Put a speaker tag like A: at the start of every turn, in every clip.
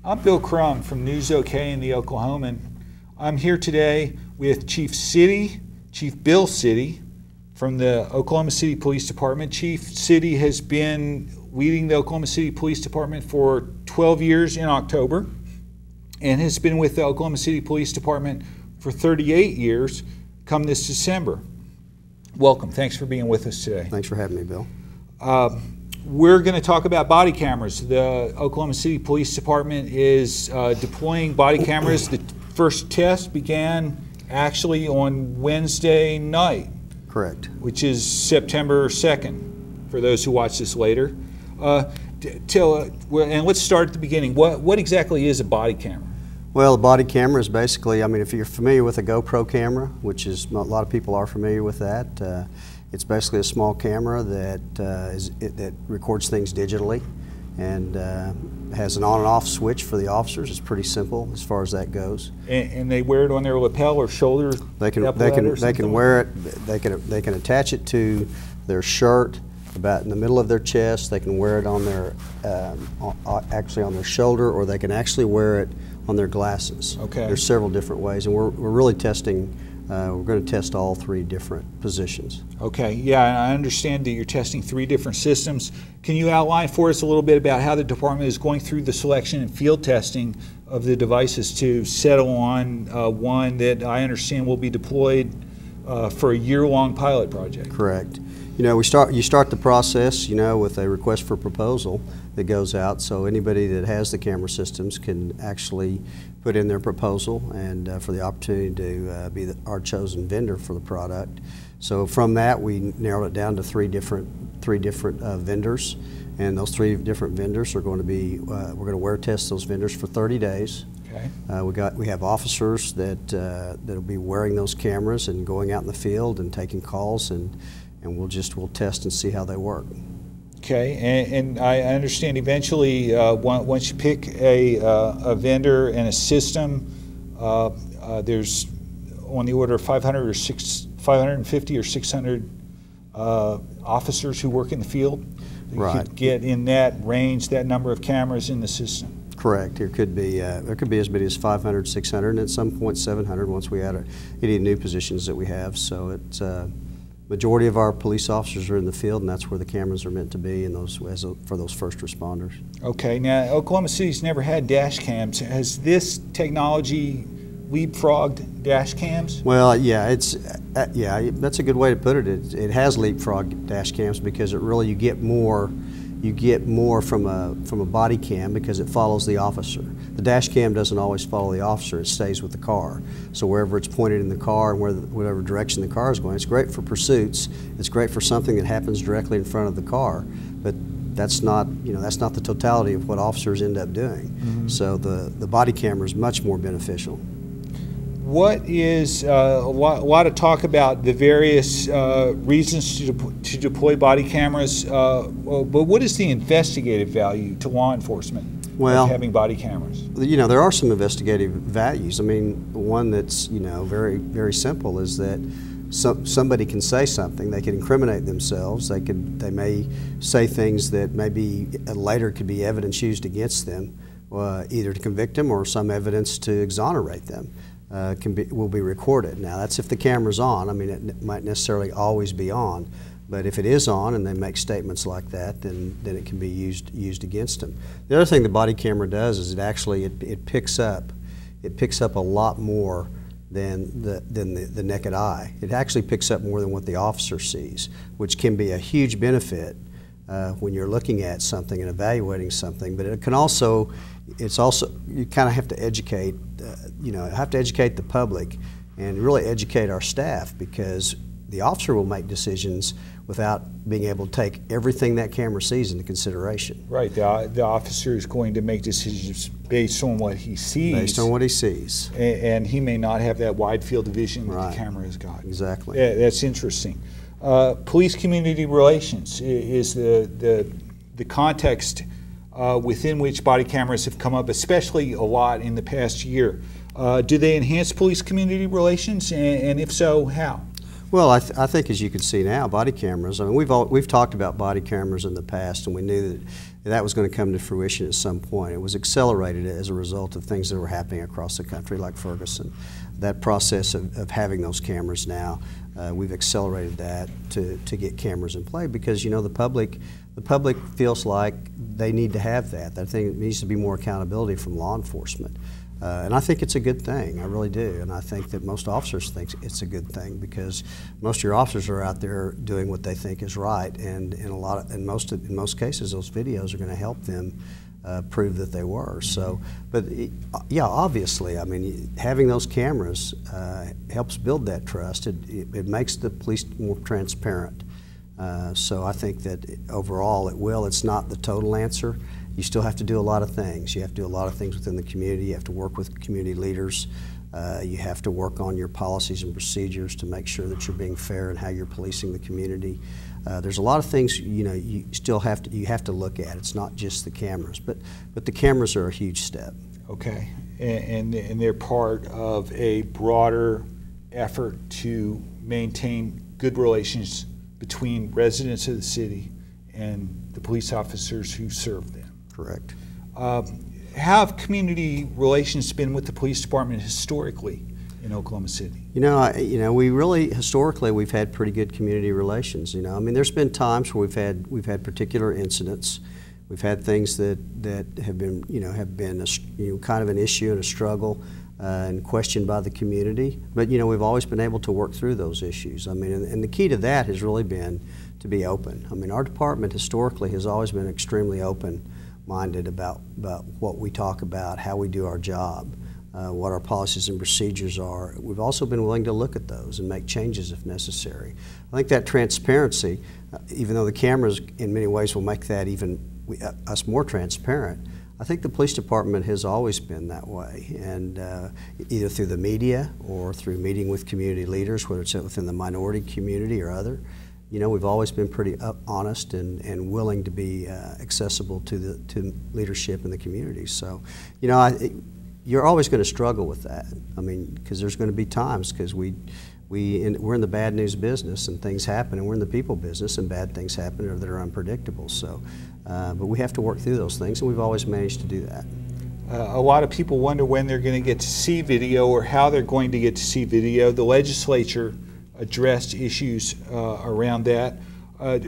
A: I'm Bill Crum from News OK and the Oklahoman. I'm here today with Chief Bill City from the Oklahoma City Police Department. Chief City has been leading the Oklahoma City Police Department for 12 years in October and has been with the Oklahoma City Police Department for 38 years come this December. Welcome. Thanks for being with us today.
B: Thanks for having me, Bill.
A: We're going to talk about body cameras. The Oklahoma City Police Department is deploying body cameras. The first test began actually on Wednesday night.
B: Correct.
A: Which is September 2nd, for those who watch this later. And let's start at the beginning. What exactly is a body camera?
B: Well, a body camera is basically, I mean, if you're familiar with a GoPro camera, which is, a lot of people are familiar with that, it's basically a small camera that that records things digitally and has an on and off switch for the officers. It's pretty simple as far as that goes.
A: And they wear it on their lapel or shoulder?
B: They can wear it. They can attach it to their shirt about in the middle of their chest. They can wear it on their actually on their shoulder, or they can actually wear it on their glasses.
A: Okay.
B: There's several different ways, and we're really testing. We're going to test all three different positions.
A: Okay, yeah, and I understand that you're testing three different systems. Can you outline for us a little bit about how the department is going through the selection and field testing of the devices to settle on one that I understand will be deployed for a year-long pilot project?
B: Correct. You know, you start the process, you know, with a request for proposal that goes out, so anybody that has the camera systems can actually put in their proposal and for the opportunity to be our chosen vendor for the product. So from that, we narrowed it down to three different vendors, and those three different vendors are going to be we're going to wear test those vendors for 30 days. Okay. We have officers that'll be wearing those cameras and going out in the field and taking calls, and we'll test and see how they work.
A: Okay, and I understand eventually once you pick a vendor and a system, there's on the order of 550 or 600 officers who work in the field. You could get in that range, that number of cameras in the system.
B: Correct. There could be as many as 500, 600, and at some point 700 once we add any new positions that we have. So it's majority of our police officers are in the field, and that's where the cameras are meant to be, and for those first responders. Okay.
A: Now, Oklahoma City's never had dash cams. Has this technology leapfrogged dash cams?
B: Well, yeah, that's a good way to put it. It has leapfrogged dash cams because you get more from a body cam because it follows the officer. The dash cam doesn't always follow the officer, it stays with the car. So wherever it's pointed in the car and whatever direction the car is going, it's great for pursuits, it's great for something that happens directly in front of the car, but that's not the totality of what officers end up doing. Mm-hmm. So the body camera is much more beneficial.
A: What is a lot of talk about the various reasons to deploy body cameras, but what is the investigative value to law enforcement of having body cameras?
B: You know, there are some investigative values. I mean, one that's very, very simple is that somebody can say something, they can incriminate themselves, they may say things that maybe later could be evidence used against them, either to convict them or some evidence to exonerate them. Will be recorded. Now that's if the camera's on. I mean, it might necessarily always be on, but if it is on and they make statements like that, then it can be used against them. The other thing the body camera does is it picks up a lot more than the naked eye. It actually picks up more than what the officer sees, which can be a huge benefit when you're looking at something and evaluating something. But it can also, you kind of have to educate, educate the public and really educate our staff, because the officer will make decisions without being able to take everything that camera sees into consideration.
A: Right, the officer is going to make decisions based on what he sees.
B: Based on what he sees.
A: And he may not have that wide field of vision that the camera has got.
B: Exactly.
A: Yeah, that's interesting. Police community relations is the context within which body cameras have come up, especially a lot in the past year. Do they enhance police community relations, and if so, how?
B: Well, I think as you can see now, body cameras, I mean, we've talked about body cameras in the past, and we knew that was going to come to fruition at some point. It was accelerated as a result of things that were happening across the country, like Ferguson. That process of having those cameras now, we've accelerated that to get cameras in play because, you know, the public feels like they need to have that. I think it needs to be more accountability from law enforcement. And I think it's a good thing, I really do. And I think that most officers think it's a good thing because most of your officers are out there doing what they think is right. And in most cases, those videos are going to help them prove that they were. So, but yeah, obviously, I mean, having those cameras helps build that trust. It makes the police more transparent. So I think that overall it will. It's not the total answer. You still have to do a lot of things. You have to do a lot of things within the community. You have to work with community leaders. You have to work on your policies and procedures to make sure that you're being fair in how you're policing the community. There's a lot of things, you know, you still have to look at. It's not just the cameras, but the cameras are a huge step.
A: Okay, and they're part of a broader effort to maintain good relations between residents of the city and the police officers who serve them.
B: Correct.
A: How have community relations been with the police department historically in Oklahoma City?
B: You know, we really historically we've had pretty good community relations. You know, I mean, there's been times where we've had particular incidents. We've had things that have been kind of an issue and a struggle and questioned by the community. But you know, we've always been able to work through those issues. I mean, and the key to that has really been to be open. I mean, our department historically has always been extremely open-minded about what we talk about, how we do our job, what our policies and procedures are. We've also been willing to look at those and make changes if necessary. I think that transparency, even though the cameras in many ways will make that us more transparent, I think the police department has always been that way, and either through the media or through meeting with community leaders, whether it's within the minority community or other. You know, we've always been pretty honest and willing to be accessible to leadership in the community. So, you know, you're always going to struggle with that. I mean, because there's going to be times because we're in the bad news business and things happen, and we're in the people business and bad things happen or that are unpredictable. So, but we have to work through those things, and we've always managed to do that.
A: A lot of people wonder when they're going to get to see video or how they're going to get to see video. The legislature addressed issues around that.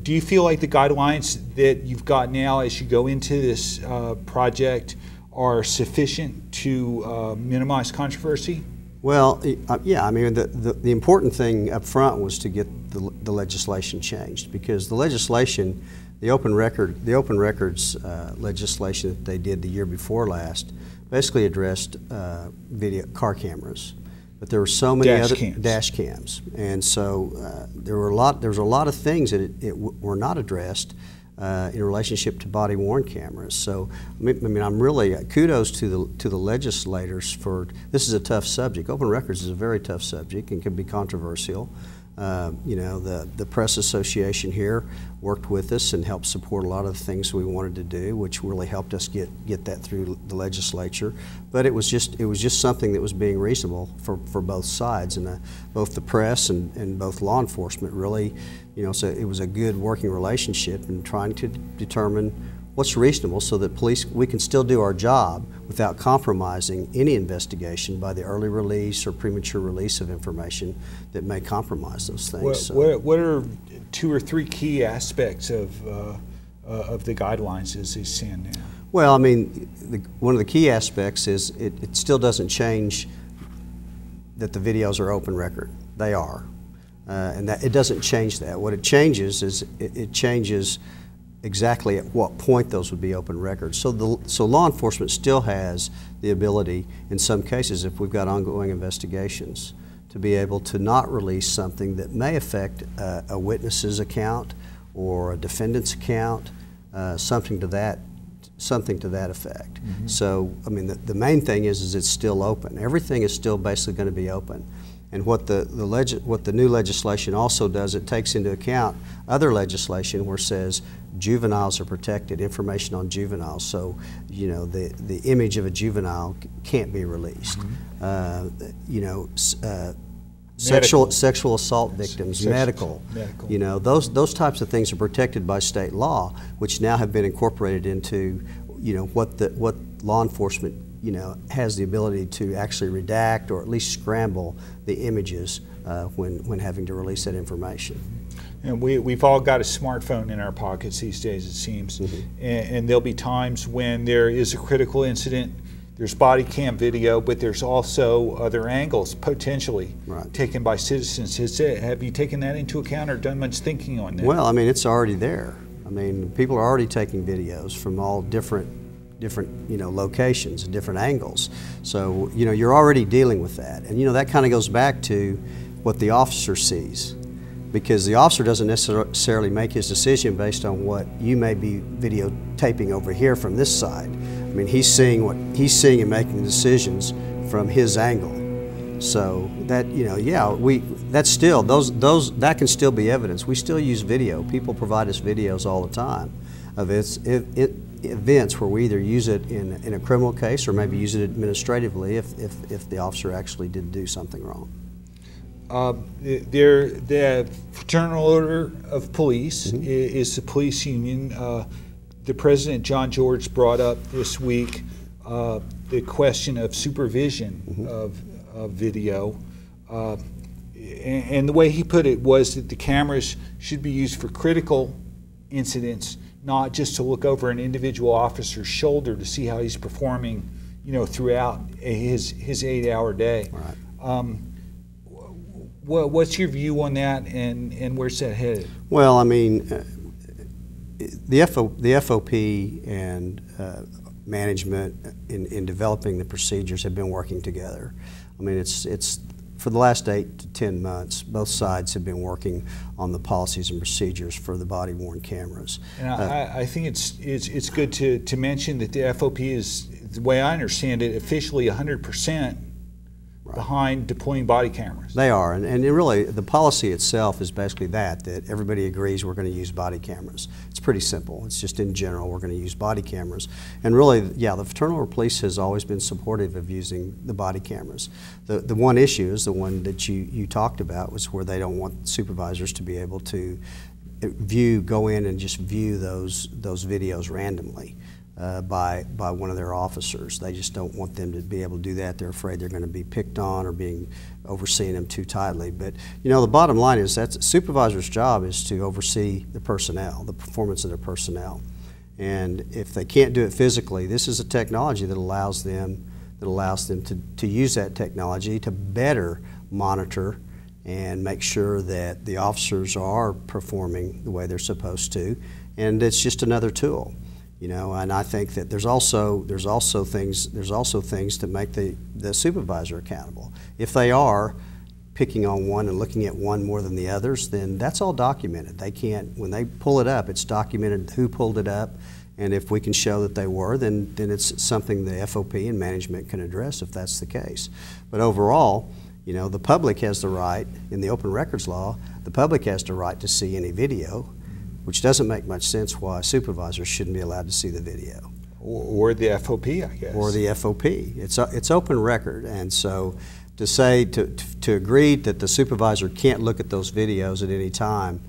A: Do you feel like the guidelines that you've got now as you go into this project are sufficient to minimize controversy?
B: Well, yeah, I mean, the important thing up front was to get the legislation changed, because the legislation, the open records legislation that they did the year before last basically addressed video car cameras. But there were so many dash cams, and so there was a lot of things that were not addressed in relationship to body-worn cameras. So I mean, I'm really kudos to the legislators for this is a tough subject. Open records is a very tough subject and can be controversial. You know, the Press Association here worked with us and helped support a lot of the things we wanted to do, which really helped us get that through the legislature. But it was just something that was being reasonable for both sides, and both the press and both law enforcement really, you know, so it was a good working relationship in trying to determine what's reasonable so that we can still do our job without compromising any investigation by the early release or premature release of information that may compromise those things.
A: What are 2 or 3 key aspects of the guidelines as they stand now?
B: Well, I mean, one of the key aspects is it still doesn't change that the videos are open record. They are. And that it doesn't change that. What it changes is it changes exactly at what point those would be open records. So law enforcement still has the ability, in some cases, if we've got ongoing investigations, to be able to not release something that may affect a witness's account or a defendant's account, something to that effect. Mm-hmm. So, I mean, the main thing is it's still open. Everything is still basically going to be open. And what the new legislation also does, it takes into account other legislation where it says juveniles are protected, information on juveniles. So, you know, the image of a juvenile can't be released. Mm-hmm. You know, sexual assault victims, medical.
A: Medical.
B: You know, those types of things are protected by state law, which now have been incorporated into, you know, what law enforcement, you know, has the ability to actually redact or at least scramble the images when having to release that information.
A: And we've all got a smartphone in our pockets these days, it seems. And there'll be times when there is a critical incident, there's body cam video, but there's also other angles potentially taken by citizens. Have you taken that into account or done much thinking on that?
B: Well, I mean, it's already there. I mean, people are already taking videos from all different you know, locations and different angles. So, you know, you're already dealing with that. And, you know, that kind of goes back to what the officer sees, because the officer doesn't necessarily make his decision based on what you may be videotaping over here from this side. I mean, he's seeing what he's seeing and making decisions from his angle. So that, you know, yeah, that's still, that can still be evidence. We still use video. People provide us videos all the time of events where we either use it in a criminal case or maybe use it administratively if the officer actually did do something wrong.
A: The Fraternal Order of Police is the police union. The President, John George, brought up this week the question of supervision of video. And the way he put it was that the cameras should be used for critical incidents, not just to look over an individual officer's shoulder to see how he's performing, you know, throughout his 8-hour day.
B: Right.
A: What's your view on that, and where's that headed?
B: Well, I mean, the FOP and management in developing the procedures have been working together. I mean, it's for the last 8 to 10 months, both sides have been working on the policies and procedures for the body-worn cameras.
A: And I think it's good to mention that the FOP is, the way I understand it, officially 100% behind deploying body cameras.
B: They are, and really the policy itself is basically that everybody agrees we're going to use body cameras. It's pretty simple. It's just in general we're going to use body cameras. And really, yeah, the Fraternal Order of Police has always been supportive of using the body cameras. The one issue is the one that you talked about, was where they don't want supervisors to be able to go in and just view those videos randomly. By one of their officers. They just don't want them to be able to do that. They're afraid they're going to be picked on or overseeing them too tightly. But, you know, the bottom line is that the supervisor's job is to oversee the personnel, the performance of their personnel. And if they can't do it physically, this is a technology that allows them to use that technology to better monitor and make sure that the officers are performing the way they're supposed to. And it's just another tool. You know, and I think that there's also things to make the supervisor accountable. If they are picking on one and looking at one more than the others, then that's all documented. They can't, when they pull it up, it's documented who pulled it up, and if we can show that they were, then it's something the FOP and management can address if that's the case. But overall, you know, the public has the right, in the open records law, the public has the right to see any video, which doesn't make much sense why supervisors shouldn't be allowed to see the video.
A: Or the FOP, I guess.
B: Or the FOP. It's open record, and so to agree that the supervisor can't look at those videos at any time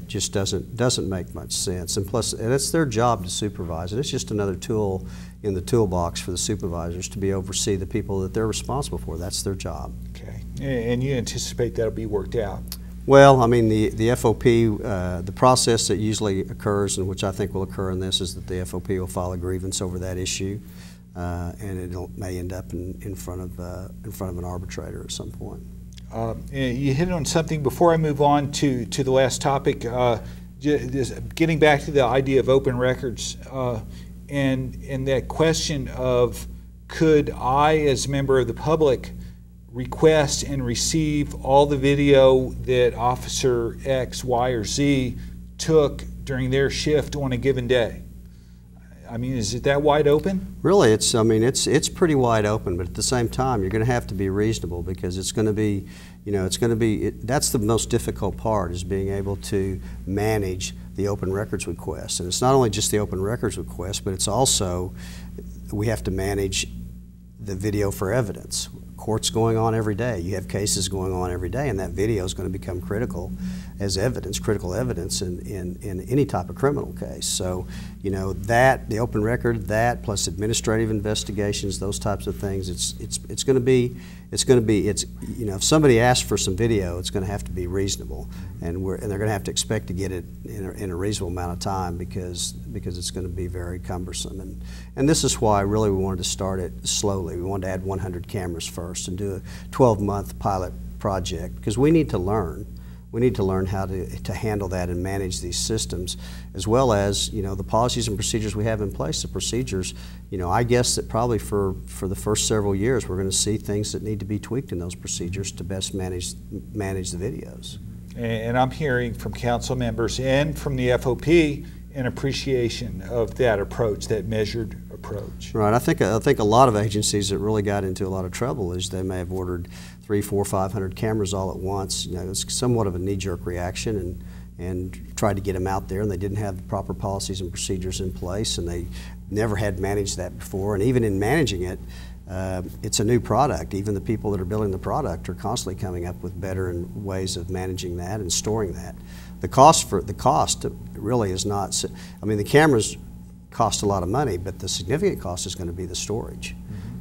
B: just doesn't make much sense. And plus, it's their job to supervise, and it's just another tool in the toolbox for the supervisors to oversee the people that they're responsible for. That's their job.
A: Okay, and you anticipate that'll be worked out?
B: Well, I mean, the FOP, the process that usually occurs, and which I think will occur in this, is that the FOP will file a grievance over that issue, and it may end up in front of an arbitrator at some point.
A: You hit on something before I move on to the last topic. Getting back to the idea of open records, and that question of, could I, as a member of the public, request and receive all the video that Officer X, Y, or Z took during their shift on a given day? I mean, is it that wide open? Really,
B: it's pretty wide open, but at the same time, you're going to have to be reasonable, because it's going to be, you know, that's the most difficult part, is being able to manage the open records request. And it's not only just the open records request, but it's also, we have to manage the video for evidence court's going on every day. You have cases going on every day, and that video is going to become critical as evidence, critical evidence in any type of criminal case. So, you know, that, the open record, that plus administrative investigations, those types of things, it's going to be, you know, if somebody asks for some video, it's going to have to be reasonable, and they're going to have to expect to get it in a reasonable amount of time because it's going to be very cumbersome. And this is why really we wanted to start it slowly. We wanted to add 100 cameras first and do a 12-month pilot project because we need to learn. We need to learn how to handle that and manage these systems, as well as, you know, the policies and procedures we have in place. The procedures, you know, I guess that probably for the first several years we're going to see things that need to be tweaked in those procedures to best manage the videos.
A: And I'm hearing from council members and from the FOP an appreciation of that approach, that measured approach.
B: Right. I think a lot of agencies that really got into a lot of trouble is they may have ordered 300, 400, 500 cameras all at once. You know, it's somewhat of a knee-jerk reaction, and tried to get them out there, and they didn't have the proper policies and procedures in place, and they never had managed that before. And even in managing it, it's a new product. Even the people that are building the product are constantly coming up with better ways of managing that and storing that. The cost really is not. I mean, the cameras cost a lot of money, but the significant cost is going to be the storage.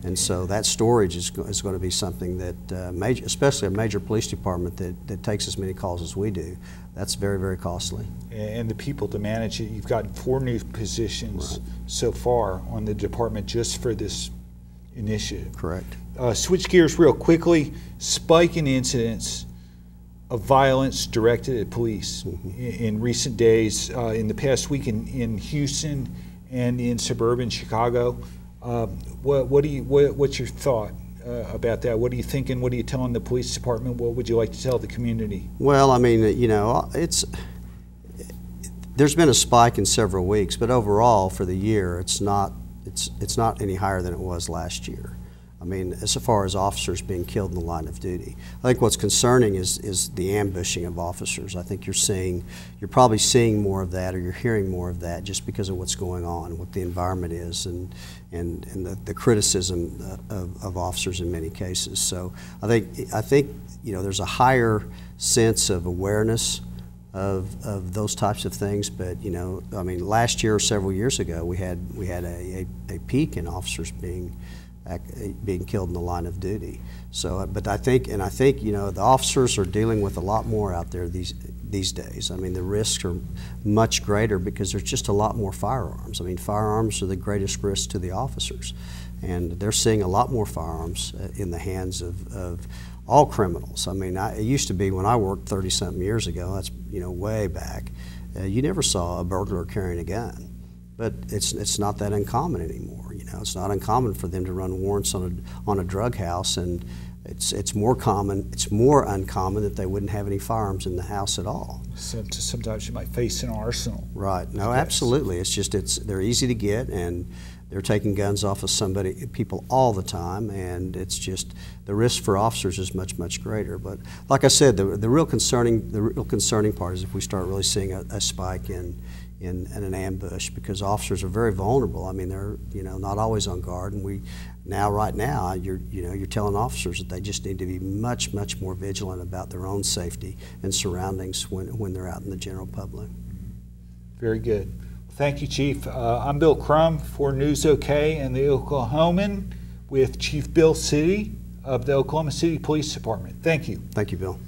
B: And so that storage is going to be something that, especially a major police department that takes as many calls as we do, that's very, very costly.
A: And the people to manage it, you've gotten 4 new positions so far on the department just for this initiative.
B: Correct.
A: Switch gears real quickly, spike in incidents of violence directed at police in recent days, in the past week in Houston and in suburban Chicago. What's your thought about that? What are you thinking? What are you telling the police department? What would you like to tell the community?
B: Well, I mean, you know, there's been a spike in several weeks, but overall for the year, it's not any higher than it was last year. I mean, as far as officers being killed in the line of duty, I think what's concerning is the ambushing of officers. I think you're probably seeing more of that, or you're hearing more of that, just because of what's going on, what the environment is, and the criticism of officers in many cases. So I think you know, there's a higher sense of awareness of those types of things. But you know, I mean, last year or several years ago, we had a peak in officers being killed in the line of duty. So, but I think you know, the officers are dealing with a lot more out there these days. I mean, the risks are much greater because there's just a lot more firearms. I mean, firearms are the greatest risk to the officers, and they're seeing a lot more firearms in the hands of all criminals. I mean, it used to be when I worked 30-something years ago, that's, you know, way back, you never saw a burglar carrying a gun. But it's not that uncommon anymore. You know, it's not uncommon for them to run warrants on a drug house, and it's more uncommon that they wouldn't have any firearms in the house at all.
A: So sometimes you might face an arsenal.
B: Right. No, absolutely. It's just they're easy to get, and they're taking guns off of people all the time, and it's just the risk for officers is much greater. But like I said, the real concerning part is if we start really seeing a spike in an ambush, because officers are very vulnerable. I mean, they're, you know, not always on guard, and right now you're telling officers that they just need to be much more vigilant about their own safety and surroundings when they're out in the general public.
A: Very good. Thank you, Chief. I'm Bill Crum for News OK and the Oklahoman with Chief Bill City of the Oklahoma City Police Department. Thank you.
B: Thank you, Bill.